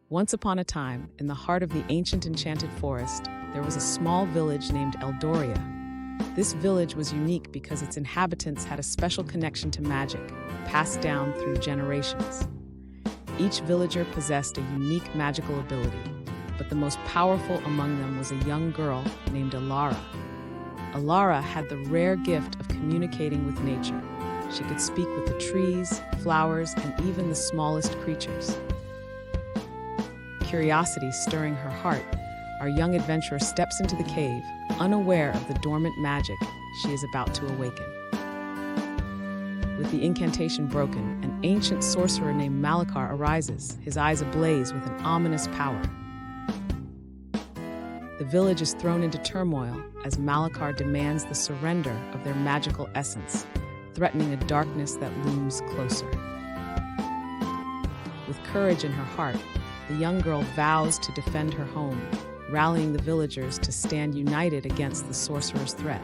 Once upon a time, in the heart of the ancient enchanted forest, there was a small village named Eldoria. This village was unique because its inhabitants had a special connection to magic, passed down through generations. Each villager possessed a unique magical ability, but the most powerful among them was a young girl named Alara. Alara had the rare gift of communicating with nature. She could speak with the trees, flowers, and even the smallest creatures. Curiosity stirring her heart, our young adventurer steps into the cave, unaware of the dormant magic she is about to awaken. With the incantation broken, an ancient sorcerer named Malakar arises, his eyes ablaze with an ominous power. The village is thrown into turmoil as Malakar demands the surrender of their magical essence, threatening a darkness that looms closer. With courage in her heart, the young girl vows to defend her home, rallying the villagers to stand united against the sorcerer's threat.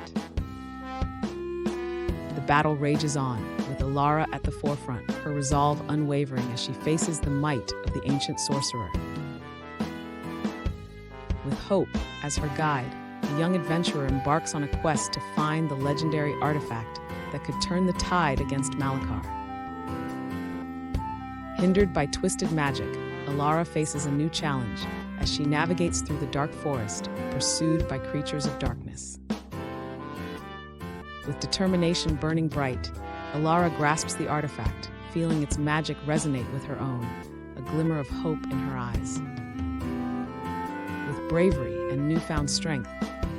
The battle rages on, with Alara at the forefront, her resolve unwavering as she faces the might of the ancient sorcerer. With hope as her guide, the young adventurer embarks on a quest to find the legendary artifact that could turn the tide against Malakar. Hindered by twisted magic, Alara faces a new challenge as she navigates through the dark forest, pursued by creatures of darkness. With determination burning bright, Alara grasps the artifact, feeling its magic resonate with her own, a glimmer of hope in her eyes. With bravery and newfound strength,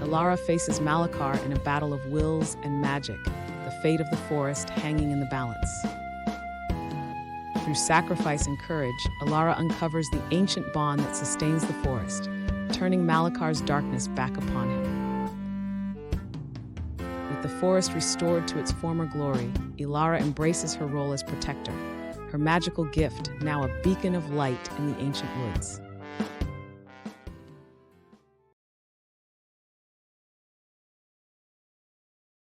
Alara faces Malakar in a battle of wills and magic, the fate of the forest hanging in the balance. Through sacrifice and courage, Alara uncovers the ancient bond that sustains the forest, turning Malakar's darkness back upon him. With the forest restored to its former glory, Alara embraces her role as protector, her magical gift now a beacon of light in the ancient woods.